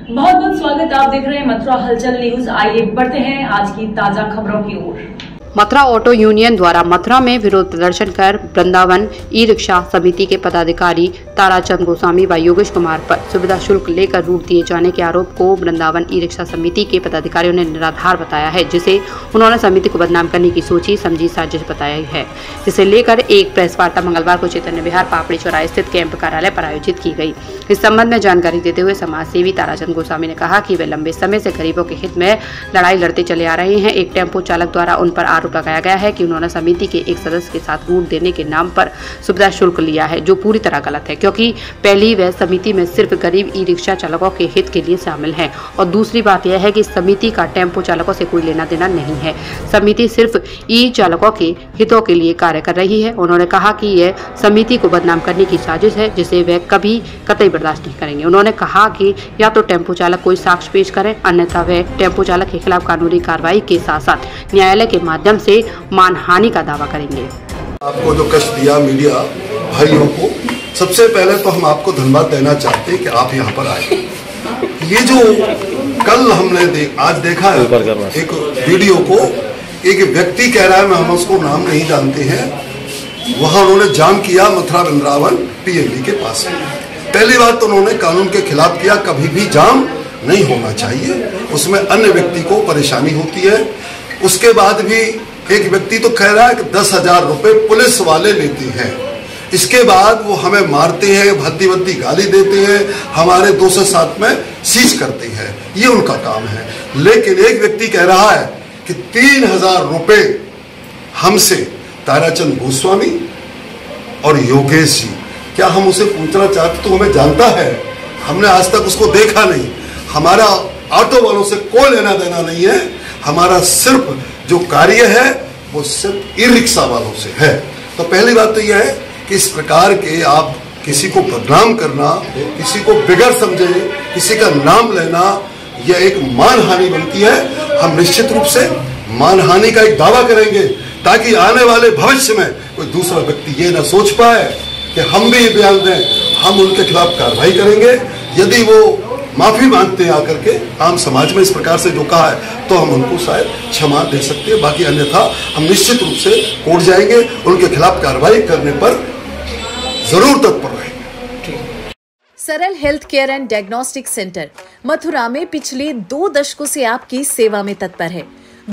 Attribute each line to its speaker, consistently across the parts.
Speaker 1: बहुत बहुत स्वागत। आप देख रहे हैं मथुरा हलचल न्यूज। आइए बढ़ते हैं आज की ताजा खबरों की ओर।
Speaker 2: मथुरा ऑटो यूनियन द्वारा मथुरा में विरोध प्रदर्शन कर वृंदावन ई रिक्शा समिति के पदाधिकारी ताराचंद गोस्वामी व योगेश कुमार पर सुविधा शुल्क लेकर रूट दिए जाने के आरोप को वृंदावन ई रिक्शा समिति के पदाधिकारियों ने निराधार बताया है, जिसे उन्होंने समिति को बदनाम करने की सोची समझी साजिश बताई है। जिसे लेकर एक प्रेस वार्ता मंगलवार को चैतन्य विहार पापड़ी चौराहे स्थित कैंप कार्यालय पर आयोजित की गई। इस संबंध में जानकारी देते हुए समाज सेवी ताराचंद गोस्वामी ने कहा कि वे लंबे समय से गरीबों के हित में लड़ाई लड़ते चले आ रहे हैं। एक टेम्पो चालक द्वारा उन पर आरोप लगाया गया है कि उन्होंने समिति के एक सदस्य के साथ रूट देने के नाम पर सुविधा शुल्क लिया है, जो पूरी तरह गलत है, क्योंकि पहली वह समिति में सिर्फ गरीब ई रिक्शा चालकों के हित के लिए शामिल है और दूसरी बात यह है कि समिति का टेम्पो चालकों से कोई लेना देना नहीं है। समिति सिर्फ ई चालकों के हितों के लिए कार्य कर रही है। उन्होंने कहा कि यह समिति को बदनाम करने की साजिश है, जिसे वे कभी कतई बर्दाश्त नहीं करेंगे। उन्होंने कहा कि या तो टेम्पो चालक कोई साक्ष्य पेश करें, अन्यथा वे टेम्पो चालक के खिलाफ कानूनी कार्रवाई के साथ साथ न्यायालय के माध्यम से मानहानि का दावा करेंगे।
Speaker 3: आपको जो कष्ट दिया मीडिया भाइयों को, सबसे पहले तो हम आपको धन्यवाद देना चाहते हैं कि आप यहाँ पर आए। ये जो कल हमने आज देखा है एक वीडियो को, एक व्यक्ति कह रहा है, मैं हम उसको नाम नहीं जानते हैं, वहां उन्होंने जाम किया मथुरा वृंदावन पीएलडी के पास में। पहली बात तो उन्होंने कानून के खिलाफ किया, कभी भी जाम नहीं होना चाहिए, उसमें अन्य व्यक्ति को परेशानी होती है। उसके बाद भी एक व्यक्ति तो कह रहा है कि 10,000 रुपए पुलिस वाले लेते हैं, इसके बाद वो हमें मारते हैं, भद्दी भद्दी गाली देते हैं, हमारे 207 में सीज करते हैं, ये उनका काम है। लेकिन एक व्यक्ति कह रहा है कि 3,000 रुपए हमसे ताराचंद गोस्वामी और योगेश जी, क्या हम उसे पूछना चाहते तो हमें जानता है, हमने आज तक उसको देखा नहीं। हमारा ऑटो वालों से कोई लेना देना नहीं है, हमारा सिर्फ जो कार्य है वो सिर्फ ई रिक्शा वालों से है। तो पहली बात तो यह है कि इस प्रकार के आप किसी को बदनाम करना, किसी को बिगड़ समझे, किसी का नाम लेना, यह एक मानहानि बनती है। हम निश्चित रूप से मानहानि का एक दावा करेंगे ताकि आने वाले भविष्य में कोई दूसरा व्यक्ति ये ना सोच पाए कि हम भी ये बयान दें, हम उनके खिलाफ कार्रवाई करेंगे। यदि वो माफी मांगते हैं आकर के आम समाज में इस प्रकार से जो कहा है, तो हम उनको शायद क्षमा दे सकते हैं, बाकी अन्यथा हम निश्चित रूप से कोर्ट जाएंगे, उनके खिलाफ कार्रवाई करने पर जरूर तत्पर रहेंगे।
Speaker 4: सरल health care and diagnostic centre Mathura में पिछले 2 दशकों से आपकी सेवा में तत्पर है।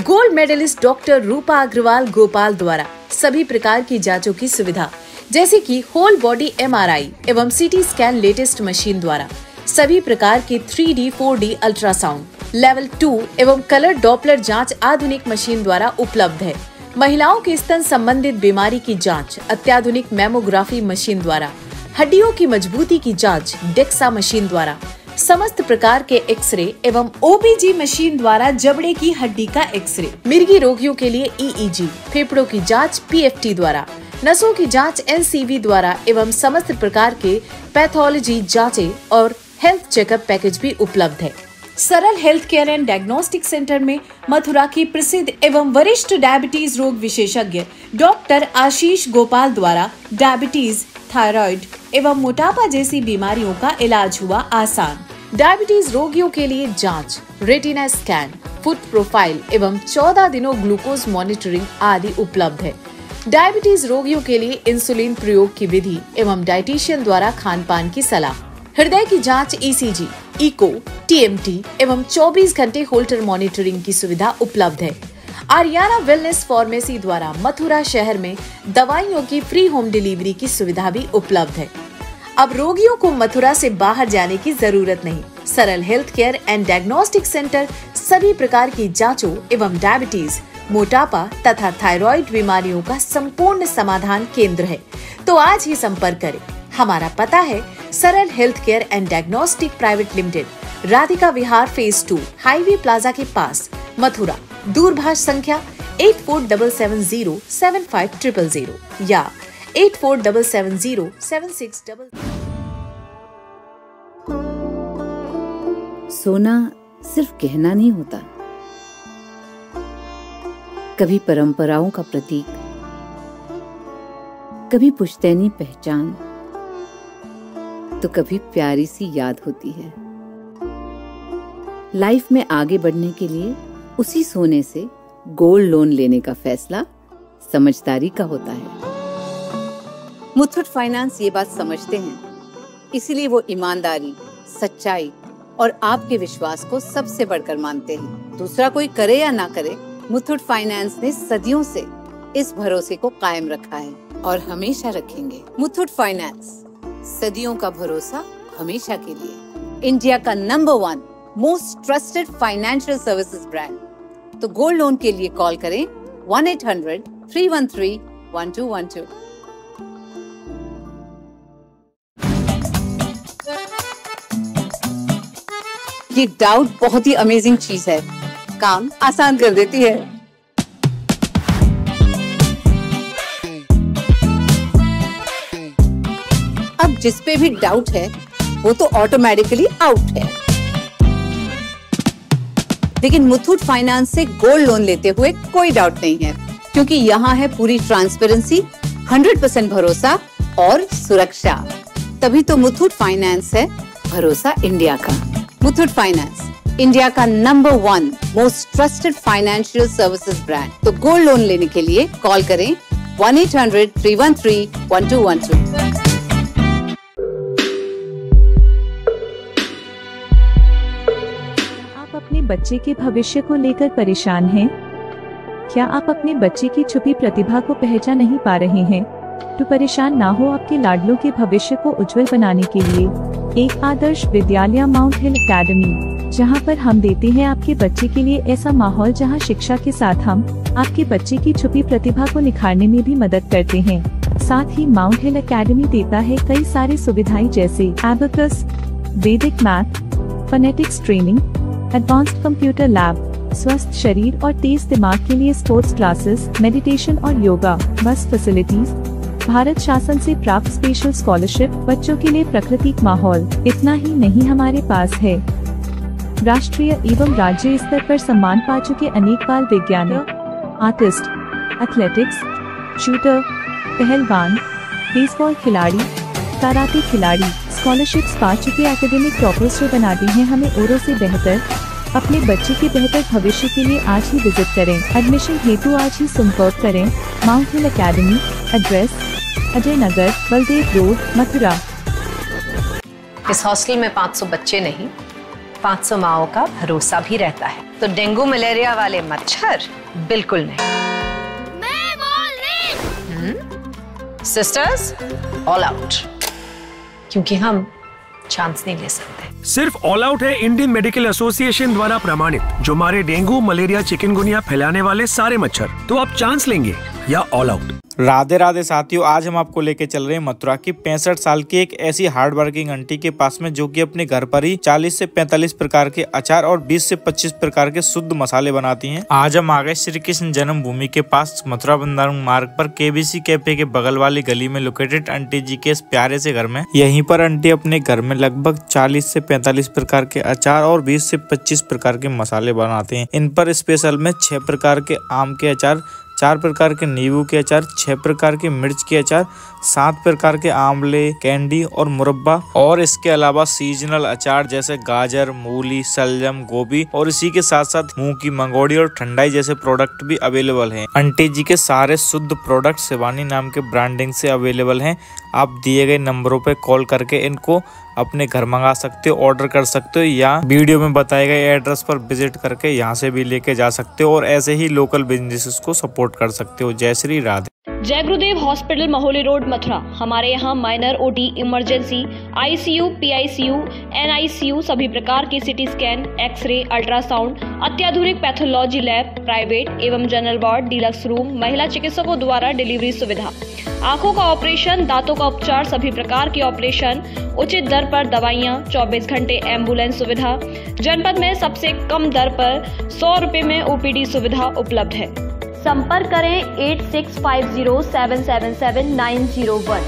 Speaker 4: गोल्ड मेडलिस्ट डॉक्टर रूपा अग्रवाल गोपाल द्वारा सभी प्रकार की जांचों की सुविधा, जैसे कि होल बॉडी MRI एवं CT स्कैन लेटेस्ट मशीन द्वारा, सभी प्रकार के 3D 4D अल्ट्रासाउंड, लेवल 2 एवं कलर डॉपलर जांच आधुनिक मशीन द्वारा उपलब्ध है। महिलाओं के स्तन संबंधित बीमारी की जांच अत्याधुनिक मेमोग्राफी मशीन द्वारा, हड्डियों की मजबूती की जांच डेक्सा मशीन द्वारा, समस्त प्रकार के एक्सरे एवं OBG मशीन द्वारा जबड़े की हड्डी का एक्सरे, मिर्गी रोगियों के लिए EEG, फेफड़ों की जांच PFT द्वारा, नसों की जांच NCV द्वारा एवं समस्त प्रकार के पैथोलॉजी जांचें और हेल्थ चेकअप पैकेज भी उपलब्ध है। सरल health care and diagnostic centre में मथुरा की प्रसिद्ध एवं वरिष्ठ डायबिटीज रोग विशेषज्ञ डॉक्टर आशीष गोपाल द्वारा डायबिटीज, थायराइड एवं मोटापा जैसी बीमारियों का इलाज हुआ आसान। डायबिटीज रोगियों के लिए जांच, रेटिना स्कैन, फुट प्रोफाइल एवं 14 दिनों ग्लूकोज मॉनिटरिंग आदि उपलब्ध है। डायबिटीज रोगियों के लिए इंसुलिन प्रयोग की विधि एवं डाइटिशियन द्वारा खान पान की सलाह, हृदय की जांच ECG, इको, TMT एवं 24 घंटे होल्टर मॉनिटरिंग की सुविधा उपलब्ध है। आर्याना वेलनेस फार्मेसी द्वारा मथुरा शहर में दवाइयों की फ्री होम डिलीवरी की सुविधा भी उपलब्ध है। अब रोगियों को मथुरा से बाहर जाने की जरूरत नहीं। सरल health care and diagnostic centre सभी प्रकार की जांचों एवं डायबिटीज, मोटापा तथा थायराइड बीमारियों का संपूर्ण समाधान केंद्र है। तो आज ही संपर्क करें। हमारा पता है सरल health care and diagnostic private limited, Radhika Vihar phase 2, highway plaza के पास, मथुरा। दूरभाष संख्या 8477075000 या 8477076000।
Speaker 5: सोना सिर्फ गहना नहीं होता, कभी परंपराओं का प्रतीक, कभी पुश्तैनी पहचान, तो कभी प्यारी सी याद होती है। लाइफ में आगे बढ़ने के लिए उसी सोने से गोल्ड लोन लेने का फैसला समझदारी का होता है। मुथूट फाइनेंस ये बात समझते हैं, इसीलिए वो ईमानदारी, सच्चाई और आपके विश्वास को सबसे बढ़कर मानते हैं। दूसरा कोई करे या ना करे, मुथूट फाइनेंस ने सदियों से इस भरोसे को कायम रखा है और हमेशा रखेंगे। मुथूट फाइनेंस, सदियों का भरोसा हमेशा के लिए। इंडिया का number 1 most trusted financial services brand. तो गोल्ड लोन के लिए कॉल करें 1-800-313-1212। ये डाउट बहुत ही अमेजिंग चीज है, काम आसान कर देती है। अब जिस पे भी डाउट है वो तो ऑटोमेटिकली आउट है, लेकिन मुथूट फाइनेंस से गोल्ड लोन लेते हुए कोई डाउट नहीं है, क्योंकि यहाँ है पूरी ट्रांसपेरेंसी, 100% भरोसा और सुरक्षा। तभी तो मुथूट फाइनेंस है भरोसा इंडिया का। मुथूट फाइनेंस, इंडिया का number 1 most trusted financial services brand. तो गोल्ड लोन लेने के लिए कॉल करें 1-800-313-1212।
Speaker 6: अपने बच्चे के भविष्य को लेकर परेशान हैं? क्या आप अपने बच्चे की छुपी प्रतिभा को पहचान नहीं पा रहे हैं? तो परेशान ना हो, आपके लाडलों के भविष्य को उज्जवल बनाने के लिए एक आदर्श विद्यालय माउंट हिल एकेडमी, जहां पर हम देते हैं आपके बच्चे के लिए ऐसा माहौल जहां शिक्षा के साथ हम आपके बच्चे की छुपी प्रतिभा को निखारने में भी मदद करते हैं। साथ ही माउंट हिल एकेडमी देता है कई सारी सुविधाएं जैसे एबेकस, वैदिक math, phonetics training, advanced computer lab, स्वस्थ शरीर और तेज दिमाग के लिए स्पोर्ट्स क्लासेस, मेडिटेशन और योगा, बस फैसिलिटीज, भारत शासन से प्राप्त स्पेशल स्कॉलरशिप, बच्चों के लिए प्राकृतिक माहौल। इतना ही नहीं, हमारे पास है राष्ट्रीय एवं राज्य स्तर पर सम्मान पा चुके अनेक बाल वैज्ञानिक, आर्टिस्ट, एथलेटिक्स, शूटर, पहलवान, बेसबॉल खिलाड़ी, कराटे खिलाड़ी, स्कॉलरशिप्स पा चुके एकेडमिक टॉपर्स जो बनाते हैं हमें औरों से बेहतर। अपने बच्चे के बेहतर भविष्य के लिए आज ही विजिट करें। एडमिशन हेतु आज ही संपर्क करें। माउंट हिल academy, address Ajay Nagar, Baldev road, Mathura.
Speaker 7: इस हॉस्टल में 500 बच्चे नहीं, 500 माओं का भरोसा भी रहता है। तो डेंगू मलेरिया वाले मच्छर बिल्कुल नहीं। मैं बोल रही। सिस्टर्स ऑल आउट, क्योंकि हम चांस नहीं ले सकते।
Speaker 8: सिर्फ ऑल आउट है इंडियन मेडिकल एसोसिएशन द्वारा प्रमाणित, जो मारे डेंगू, मलेरिया, चिकनगुनिया फैलाने वाले सारे मच्छर। तो आप चांस लेंगे या ऑल आउट।
Speaker 9: राधे राधे साथियों, आज हम आपको लेके चल रहे हैं मथुरा की 65 साल की एक ऐसी हार्ड वर्किंग आंटी के पास में, जो कि अपने घर पर ही 40 से 45 प्रकार के अचार और 20 से 25 प्रकार के शुद्ध मसाले बनाती हैं। आज हम आ गए श्री कृष्ण जन्मभूमि के पास मथुरा वृंदावन मार्ग पर केबीसी कैफे के बगल वाली गली में लोकेटेड आंटी जी के इस प्यारे से घर में। यहीं पर आंटी अपने घर में लगभग 40 से 45 प्रकार के अचार और 20 से 25 प्रकार के मसाले बनाते हैं। इन पर स्पेशल में 6 प्रकार के आम के अचार, 4 प्रकार के नींबू के अचार, 6 प्रकार के मिर्च के अचार, 7 प्रकार के आंवले, कैंडी और मुरब्बा, और इसके अलावा सीजनल अचार जैसे गाजर, मूली, सलजम, गोभी, और इसी के साथ साथ मूंग की मंगोड़ी और ठंडाई जैसे प्रोडक्ट भी अवेलेबल हैं। आंटी जी के सारे शुद्ध प्रोडक्ट शिवानी नाम के ब्रांडिंग से अवेलेबल हैं। आप दिए गए नंबरों पे कॉल करके इनको अपने घर मंगा सकते हो, ऑर्डर कर सकते हो, या वीडियो में बताए गए एड्रेस पर विजिट करके यहाँ से भी लेके जा सकते हो, और ऐसे ही लोकल बिजनेसेस को सपोर्ट कर सकते हो। जय श्री राधे।
Speaker 10: जय गुरुदेव हॉस्पिटल, महोली रोड, मथुरा। हमारे यहाँ minor, OT, emergency, ICU, PICU, NICU, सभी प्रकार के सिटी स्कैन, एक्सरे, अल्ट्रासाउंड, अत्याधुनिक पैथोलॉजी लैब, प्राइवेट एवं जनरल वार्ड, डीलक्स रूम, महिला चिकित्सकों द्वारा डिलीवरी सुविधा, आंखों का ऑपरेशन, दांतों का उपचार, सभी प्रकार के ऑपरेशन, उचित दर पर दवाइयाँ, 24 घंटे एम्बुलेंस सुविधा। जनपद में सबसे कम दर पर 100 रुपए में ओपीडी सुविधा उपलब्ध है। संपर्क करें 8650777901।